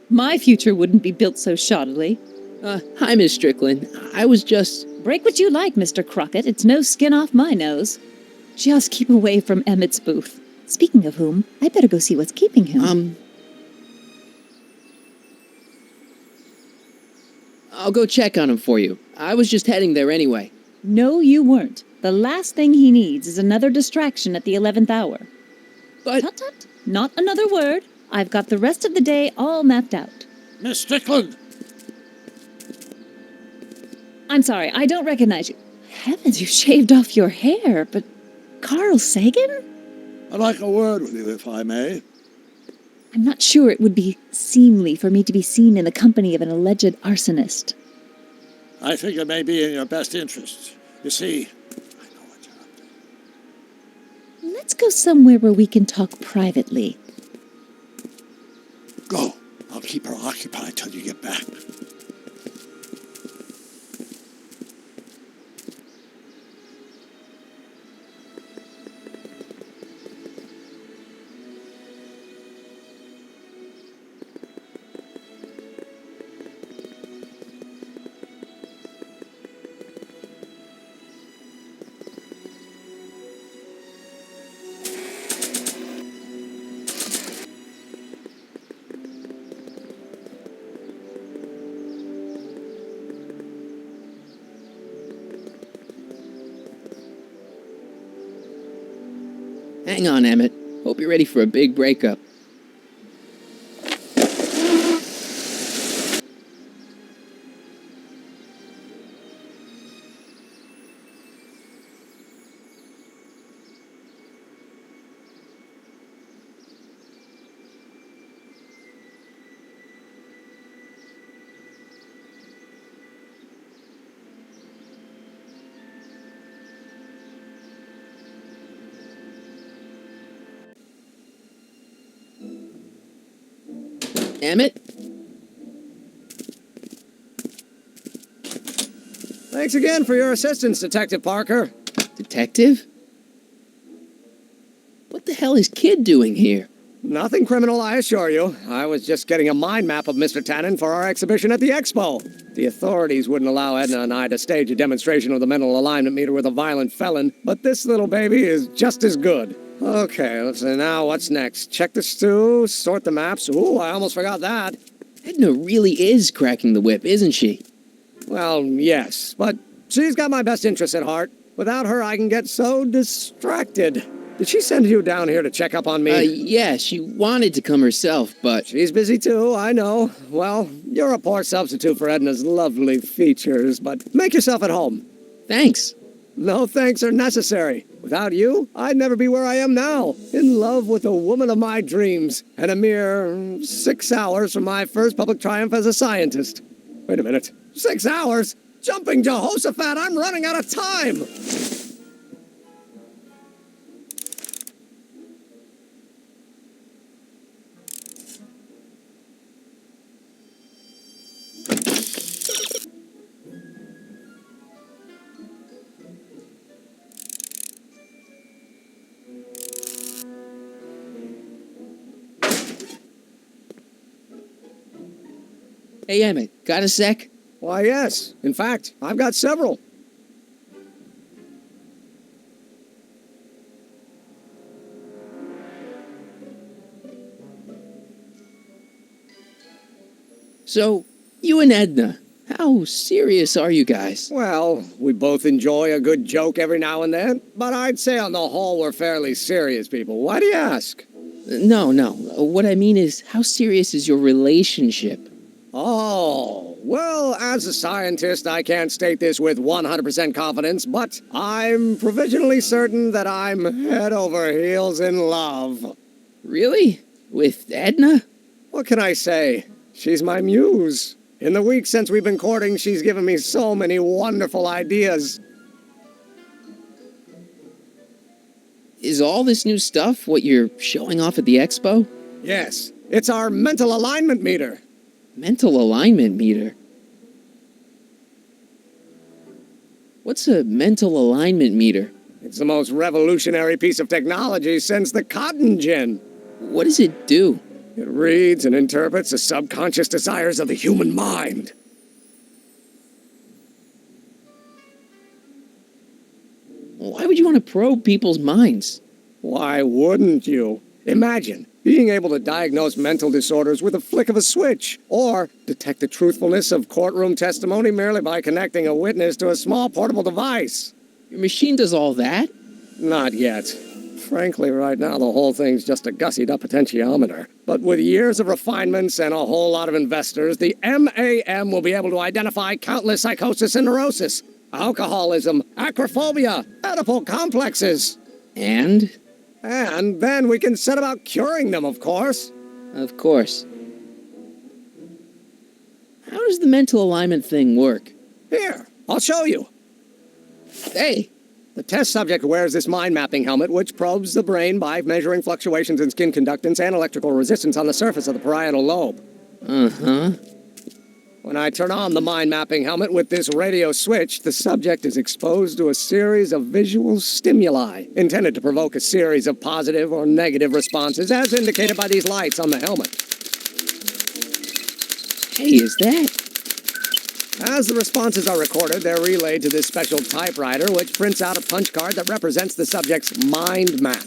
My future wouldn't be built so shoddily. Hi, Miss Strickland. I was just... Break what you like, Mr. Crockett. It's no skin off my nose. Just keep away from Emmett's booth. Speaking of whom, I better go see what's keeping him. I'll go check on him for you. I was just heading there anyway. No, you weren't. The last thing he needs is another distraction at the 11th hour. But... Tut-tut. Not another word. I've got the rest of the day all mapped out. Miss Strickland! I'm sorry, I don't recognize you. Heavens, you shaved off your hair, but... Carl Sagan? I'd like a word with you, if I may. I'm not sure it would be seemly for me to be seen in the company of an alleged arsonist. I think it may be in your best interests. You see, I know what you're up to. Let's go somewhere where we can talk privately. Go. I'll keep her occupied till you get back. Hang on, Emmett. Hope you're ready for a big breakup. Emmett? Thanks again for your assistance, Detective Parker. Detective? What the hell is Kid doing here? Nothing criminal, I assure you. I was just getting a mind map of Mr. Tannen for our exhibition at the Expo. The authorities wouldn't allow Edna and I to stage a demonstration of the mental alignment meter with a violent felon, but this little baby is just as good. Okay, let's see now what's next. Check the stew, sort the maps. Ooh, I almost forgot that. Edna really is cracking the whip, isn't she? Well, yes, but she's got my best interests at heart. Without her, I can get so distracted. Did she send you down here to check up on me? Yeah, she wanted to come herself, but... She's busy too, I know. Well, you're a poor substitute for Edna's lovely features, but make yourself at home. Thanks. No thanks are necessary. Without you, I'd never be where I am now, in love with the woman of my dreams, and a mere 6 hours from my first public triumph as a scientist. Wait a minute. 6 hours? Jumping Jehoshaphat, I'm running out of time! Hey, Emmett, got a sec? Why, yes. In fact, I've got several. So, you and Edna, how serious are you guys? Well, we both enjoy a good joke every now and then, but I'd say on the whole we're fairly serious people. Why do you ask? No. What I mean is, how serious is your relationship? Oh, well, as a scientist, I can't state this with 100% confidence, but I'm provisionally certain that I'm head over heels in love. Really? With Edna? What can I say? She's my muse. In the week since we've been courting, she's given me so many wonderful ideas. Is all this new stuff what you're showing off at the expo? Yes, it's our mental alignment meter. Mental alignment meter? What's a mental alignment meter? It's the most revolutionary piece of technology since the cotton gin. What does it do? It reads and interprets the subconscious desires of the human mind. Why would you want to probe people's minds? Why wouldn't you? Imagine being able to diagnose mental disorders with a flick of a switch, or detect the truthfulness of courtroom testimony merely by connecting a witness to a small portable device. Your machine does all that? Not yet. Frankly, right now the whole thing's just a gussied up potentiometer. But with years of refinements and a whole lot of investors, the MAM will be able to identify countless psychosis and neurosis, alcoholism, acrophobia, Oedipal complexes. And Then we can set about curing them, of course. of course. How does the mental alignment thing work? Here, I'll show you. Hey, The test subject wears this mind mapping helmet, which probes the brain by measuring fluctuations in skin conductance and electrical resistance on the surface of the parietal lobe. uh-huh. When I turn on the mind mapping helmet with this radio switch, the subject is exposed to a series of visual stimuli intended to provoke a series of positive or negative responses, as indicated by these lights on the helmet. Hey, is that? As the responses are recorded, they're relayed to this special typewriter, which prints out a punch card that represents the subject's mind map.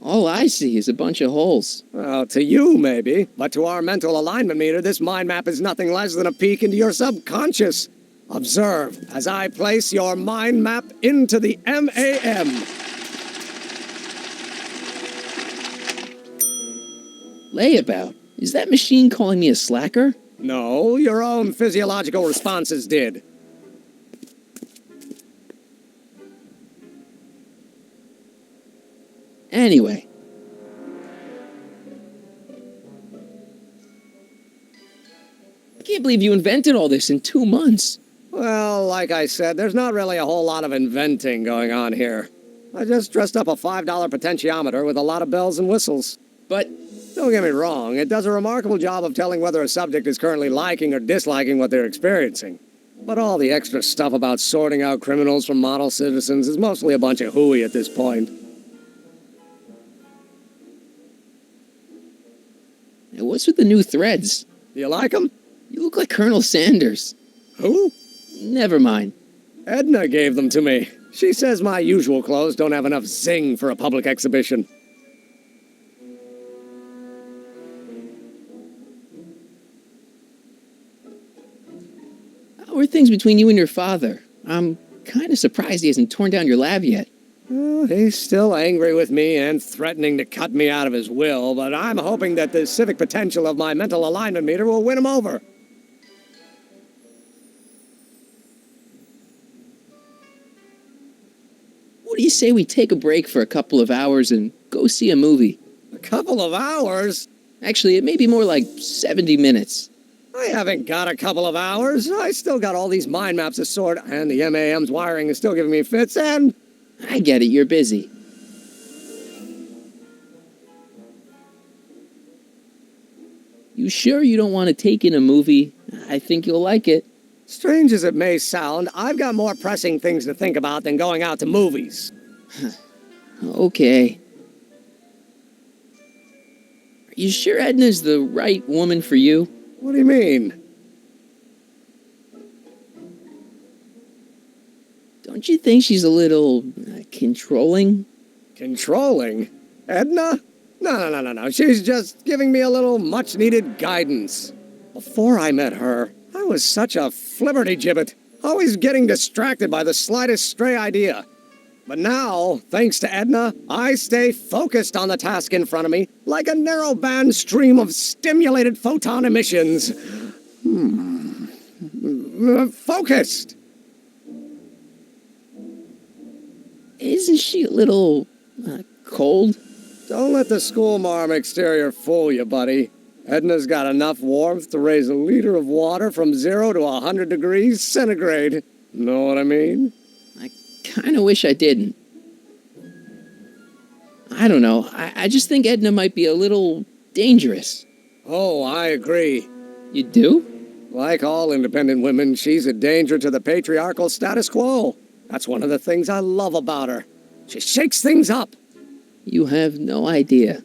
All I see is a bunch of holes. Well, to you, maybe, but to our mental alignment meter, this mind map is nothing less than a peek into your subconscious. Observe as I place your mind map into the MAM. Layabout. Is that machine calling me a slacker? No, your own physiological responses did. Anyway. I can't believe you invented all this in 2 months. Well, like I said, there's not really a whole lot of inventing going on here. I just dressed up a $5 potentiometer with a lot of bells and whistles. But Don't get me wrong, it does a remarkable job of telling whether a subject is currently liking or disliking what they're experiencing. But all the extra stuff about sorting out criminals from model citizens is mostly a bunch of hooey at this point. what's with the new threads? You like them? You look like Colonel Sanders. Who? Never mind. Edna gave them to me. She says my usual clothes don't have enough zing for a public exhibition. How are things between you and your father? I'm kind of surprised he hasn't torn down your lab yet. Well, he's still angry with me and threatening to cut me out of his will, but I'm hoping that the civic potential of my mental alignment meter will win him over. What do you say we take a break for a couple of hours and go see a movie? A couple of hours? Actually, it may be more like 70 minutes. I haven't got a couple of hours. I still got all these mind maps to sort, and the MAM's wiring is still giving me fits, and... I get it, you're busy. You sure you don't want to take in a movie? I think you'll like it. Strange as it may sound, I've got more pressing things to think about than going out to movies. Okay. Are you sure Edna's the right woman for you? What do you mean? Don't you think she's a little controlling? Controlling? Edna? No. She's just giving me a little much-needed guidance. Before I met her, I was such a flibberty-gibbet, always getting distracted by the slightest stray idea. But now, thanks to Edna, I stay focused on the task in front of me, like a narrowband stream of stimulated photon emissions. Focused! Isn't she a little cold? Don't let the schoolmarm exterior fool you, buddy. Edna's got enough warmth to raise a liter of water from 0 to 100 degrees centigrade. Know what I mean? I kind of wish I didn't. I don't know. I just think Edna might be a little dangerous. Oh, I agree. You do? Like all independent women, she's a danger to the patriarchal status quo. That's one of the things I love about her. She shakes things up. You have no idea.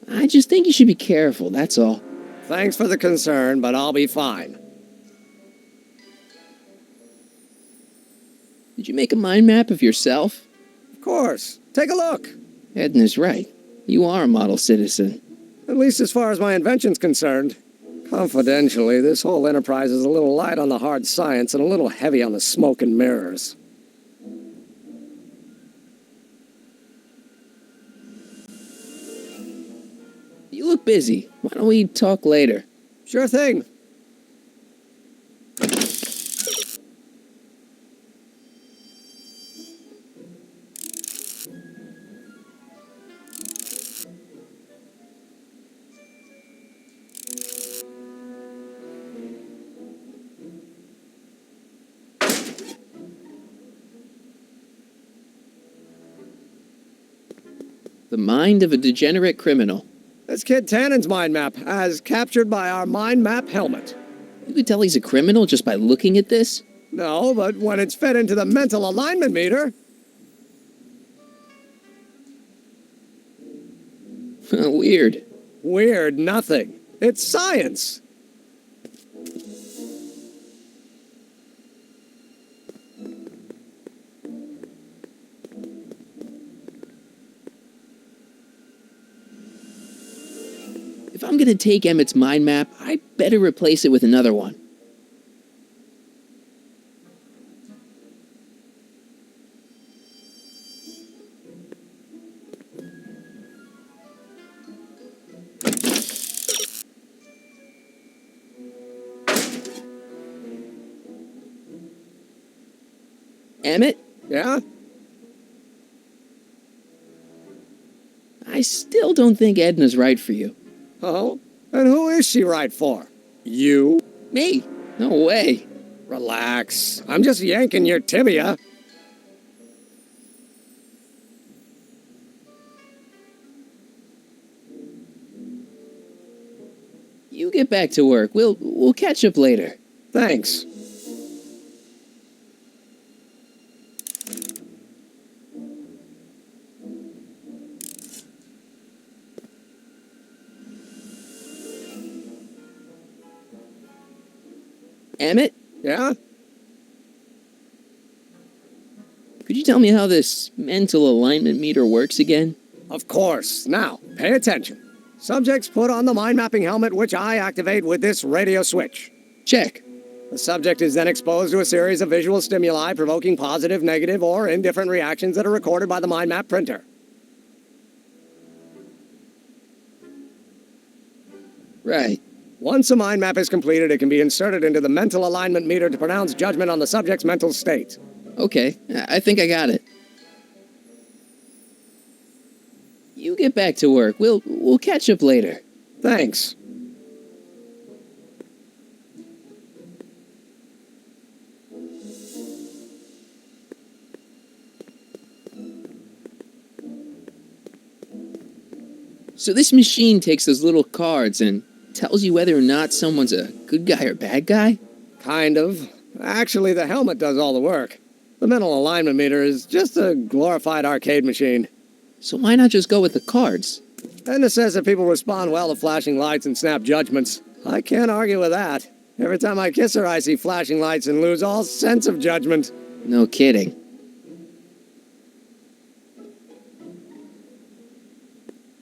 I just think you should be careful, that's all. Thanks for the concern, but I'll be fine. Did you make a mind map of yourself? Of course. Take a look. Edna's right. You are a model citizen. At least as far as my invention's concerned. Confidentially, this whole enterprise is a little light on the hard science and a little heavy on the smoke and mirrors. You look busy. Why don't we talk later? Sure thing. The mind of a degenerate criminal. That's Kid Tannen's mind map, as captured by our mind map helmet. You could tell he's a criminal just by looking at this? No, but when it's fed into the mental alignment meter... Weird. Weird nothing. It's science. If I'm gonna take Emmett's mind map, I better replace it with another one. Emmett? Yeah? I still don't think Edna's right for you. Oh? And who is she right for? You? Me? No way. Relax. I'm just yanking your tibia. You get back to work. We'll catch up later. Thanks. Emmett? Yeah? Could you tell me how this mental alignment meter works again? Of course. Now, pay attention. Subjects put on the mind mapping helmet, which I activate with this radio switch. Check. The subject is then exposed to a series of visual stimuli provoking positive, negative, or indifferent reactions that are recorded by the mind map printer. Right. Once a mind map is completed, it can be inserted into the mental alignment meter to pronounce judgment on the subject's mental state. Okay, I think I got it. You get back to work. We'll catch up later. Thanks. So this machine takes those little cards and tells you whether or not someone's a good guy or bad guy? Kind of. Actually, the helmet does all the work. The mental alignment meter is just a glorified arcade machine. So why not just go with the cards? Edna says that people respond well to flashing lights and snap judgments. I can't argue with that. Every time I kiss her, I see flashing lights and lose all sense of judgment. No kidding.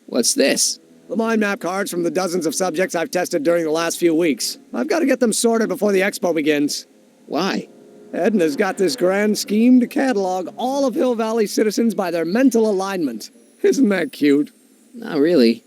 What's this? The mind map cards from the dozens of subjects I've tested during the last few weeks. I've got to get them sorted before the expo begins. Why? Edna's got this grand scheme to catalog all of Hill Valley citizens by their mental alignment. Isn't that cute? Not really.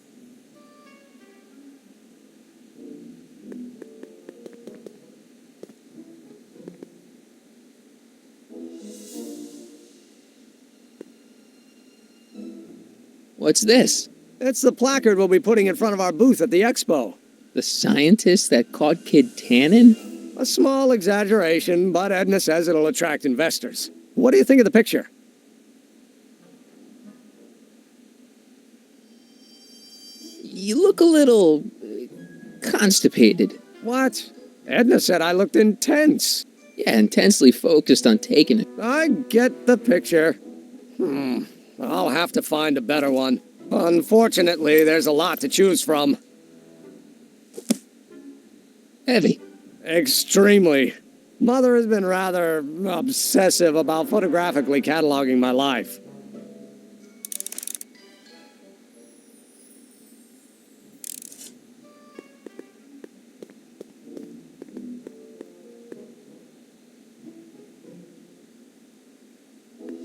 What's this? It's the placard we'll be putting in front of our booth at the expo. The scientist that caught Kid Tannen? A small exaggeration, but Edna says it'll attract investors. What do you think of the picture? You look a little constipated. What? Edna said I looked intense. Yeah, intensely focused on taking it. I get the picture. I'll have to find a better one. Unfortunately, there's a lot to choose from. Heavy. Extremely. Mother has been rather obsessive about photographically cataloging my life.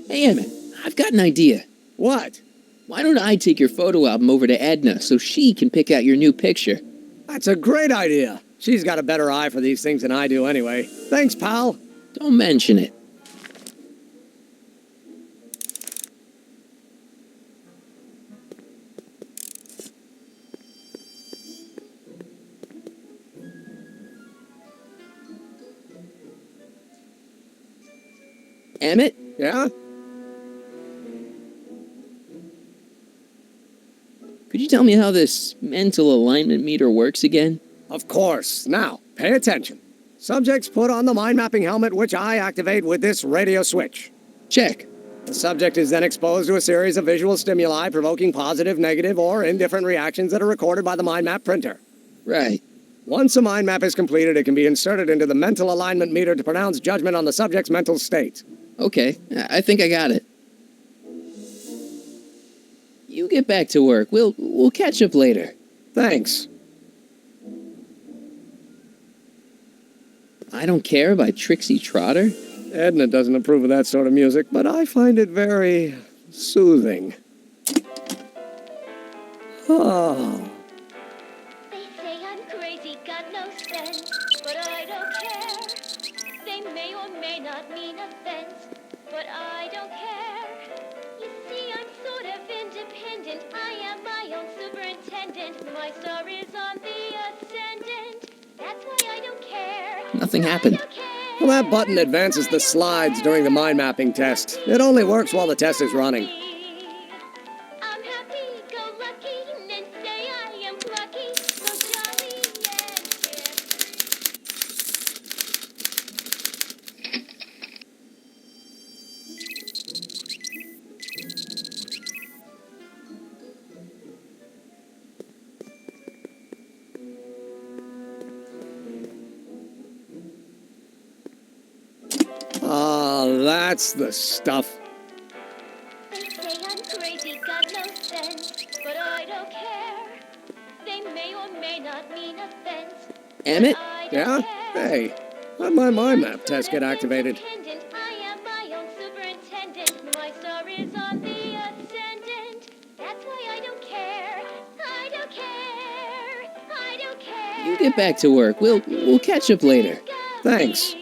Hey, Emmett, I've got an idea. What? Why don't I take your photo album over to Edna so she can pick out your new picture? That's a great idea. She's got a better eye for these things than I do anyway. Thanks, pal. Don't mention it. Emmett? Yeah? Could you tell me how this mental alignment meter works again? Of course. Now, pay attention. Subjects put on the mind mapping helmet, which I activate with this radio switch. Check. The subject is then exposed to a series of visual stimuli provoking positive, negative, or indifferent reactions that are recorded by the mind map printer. Right. Once a mind map is completed, it can be inserted into the mental alignment meter to pronounce judgment on the subject's mental state. Okay, I think I got it. You get back to work. We'll catch up later. Thanks. I Don't Care by Trixie Trotter? Edna doesn't approve of that sort of music, but I find it very soothing. Oh. They say I'm crazy, got no sense, but I don't care. They may or may not mean offense, but I don't care. You see, I'm sort of independent. I am my own superintendent. My star is on the ascendant. That's why I don't care. Nothing happened. I don't care. Well, that button advances the slides during the mind mapping test. It only works while the test is running. I'm happy, go lucky, and say I am plucky, so jolly and Ah, that's the stuff. They say I'm crazy, got no sense, but I don't care. They may or may not mean offense. Emmett? I don't Yeah? care. Hey, how'd my mind map test get activated? Independent, I am my own superintendent. My star is on the ascendant. That's why I don't care. I don't care. I don't care. You get back to work. We'll catch up later. Thanks.